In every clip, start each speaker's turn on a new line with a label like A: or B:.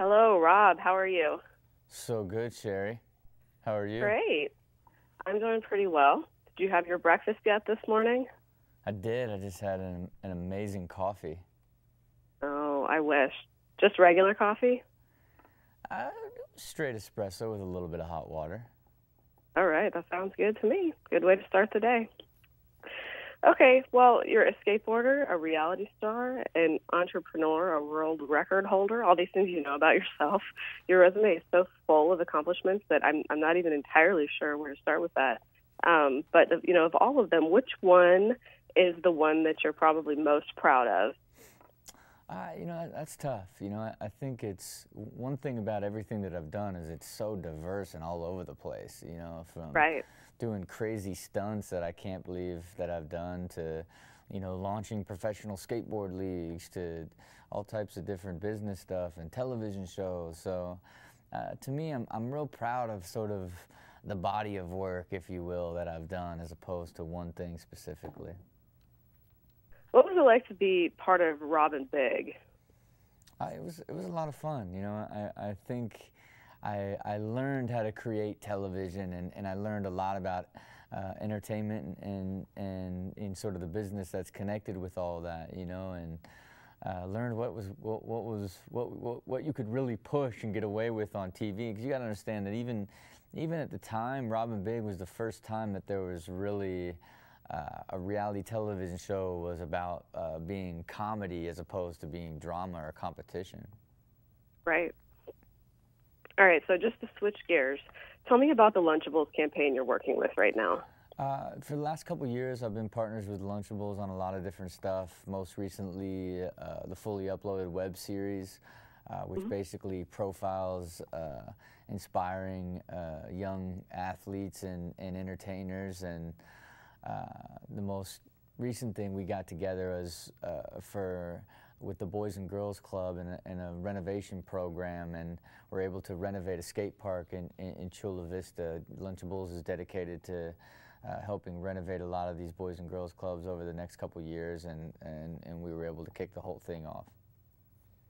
A: Hello, Rob. How are you?
B: So good, Sherry. How are you?
A: Great. I'm doing pretty well. Did you have your breakfast yet this morning?
B: I did. I just had an amazing coffee.
A: Oh, I wish. Just regular coffee?
B: Uh, Straight espresso with a little bit of hot water.
A: All right, that sounds good to me. Good way to start the day. Okay, well, you're a skateboarder, a reality star, an entrepreneur, a world record holder, all these things you know about yourself. Your resume is so full of accomplishments that I'm not even entirely sure where to start with that. But, of all of them, which one is the one that you're probably most proud of?
B: That's tough. I think it's one thing about everything that I've done is it's so diverse and all over the place, from
A: Right.
B: doing crazy stunts that I can't believe that I've done to, launching professional skateboard leagues to all types of different business stuff and television shows. So to me, I'm real proud of sort of the body of work, if you will, that I've done as opposed to one thing specifically.
A: What was it like to be part of Rob Big?
B: It was a lot of fun. I think I learned how to create television, and I learned a lot about entertainment and in sort of the business that's connected with all that. And learned what you could really push and get away with on TV. Because you got to understand that even at the time, Rob Big was the first time that there was really a reality television show was about being comedy as opposed to being drama or competition.
A: Right. All right, so just to switch gears, tell me about the Lunchables campaign you're working with right now.
B: For the last couple of years, I've been partners with Lunchables on a lot of different stuff. Most recently, the fully uploaded web series, which basically profiles inspiring young athletes and entertainers. And the most recent thing we got together was with the Boys and Girls Club and a renovation program, and we're able to renovate a skate park in Chula Vista. Lunchables is dedicated to helping renovate a lot of these Boys and Girls Clubs over the next couple years, and we were able to kick the whole thing off.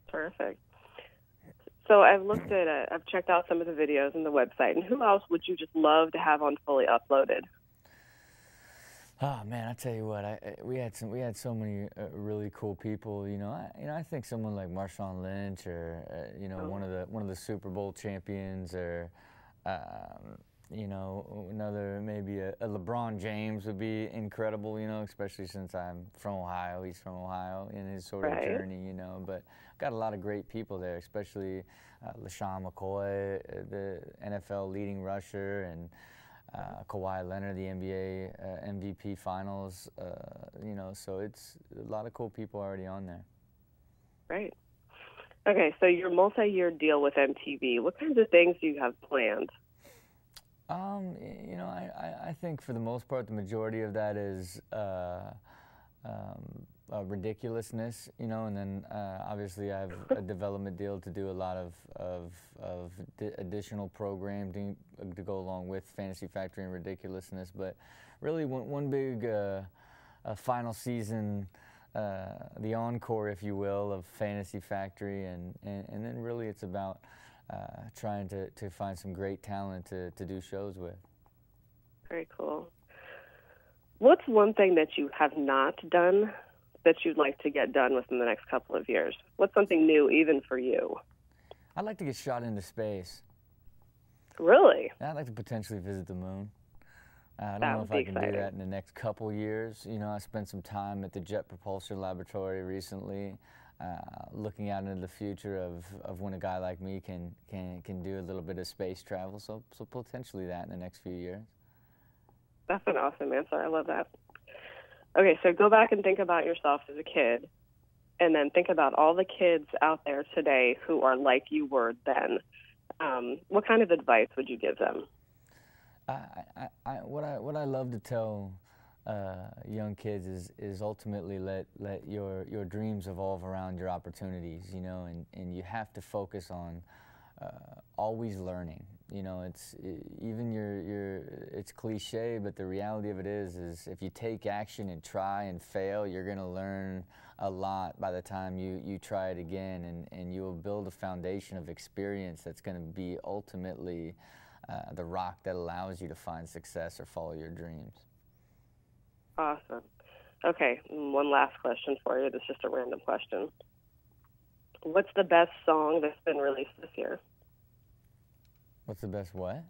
A: Terrific. So I've checked out some of the videos on the website, and who else would you just love to have on Fully Uploaded?
B: Oh man, I tell you what, we had so many really cool people. I think someone like Marshawn Lynch, or one of the Super Bowl champions, or another maybe a LeBron James would be incredible. Especially since I'm from Ohio, he's from Ohio in his sort of journey. But got a lot of great people there, especially LaShawn McCoy, the NFL leading rusher, and Kawhi Leonard, the NBA MVP Finals, so it's a lot of cool people already on there.
A: Right. Okay, so your multi-year deal with MTV, what kinds of things do you have planned?
B: I think for the most part, the majority of that is ridiculousness, and then obviously I have a development deal to do a lot of additional programming to go along with Fantasy Factory and ridiculousness. But really, one big final season, the encore, if you will, of Fantasy Factory, and then really it's about trying to find some great talent to do shows with.
A: Very cool. What's one thing that you have not done that you'd like to get done within the next couple of years? What's something new even for you?
B: I'd like to get shot into space.
A: Really?
B: I'd like to potentially visit the moon. I don't
A: That
B: know
A: would
B: if
A: be
B: I can
A: exciting.
B: do that in the next couple years. I spent some time at the Jet Propulsion Laboratory recently, looking out into the future of when a guy like me can do a little bit of space travel. So potentially that in the next few years.
A: That's an awesome answer. I love that. Okay, so go back and think about yourself as a kid, and then think about all the kids out there today who are like you were then. What kind of advice would you give them?
B: What I love to tell young kids is ultimately let your dreams evolve around your opportunities, and you have to focus on always learning. You know, it's even it's cliche, but the reality of it is if you take action and try and fail, you're going to learn a lot by the time you try it again, and you will build a foundation of experience that's going to be ultimately the rock that allows you to find success or follow your dreams.
A: Awesome. Okay, one last question for you. This is just a random question. What's the best song that's been released this year?
B: What's the best what?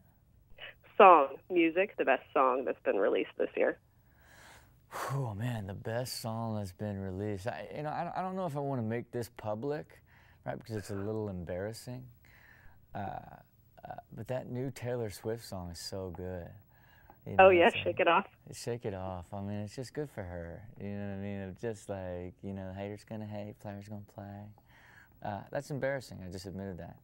A: Song, music, the best song that's been released this year.
B: Oh man, the best song that's been released. I don't know if I want to make this public, right? Because it's a little embarrassing. But that new Taylor Swift song is so good. You know,
A: oh yeah, Shake It Off.
B: Shake It Off. I mean, it's just good for her. You know what I mean? It's just like, you know, haters gonna hate, players gonna play. That's embarrassing. I just admitted that.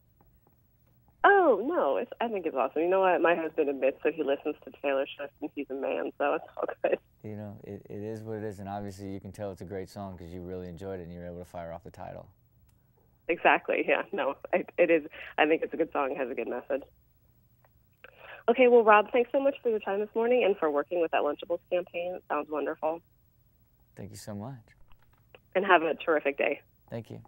A: Oh no, I think it's awesome. You know what? My husband admits that he listens to Taylor Swift and he's a man, so it's all good.
B: You know, it is what it is, and obviously you can tell it's a great song because you really enjoyed it and you were able to fire off the title.
A: Exactly. Yeah. No, it is. I think it's a good song. It has a good message. Okay. Well, Rob, thanks so much for your time this morning and for working with that Lunchables campaign. It sounds wonderful.
B: Thank you so much.
A: And have a terrific day.
B: Thank you.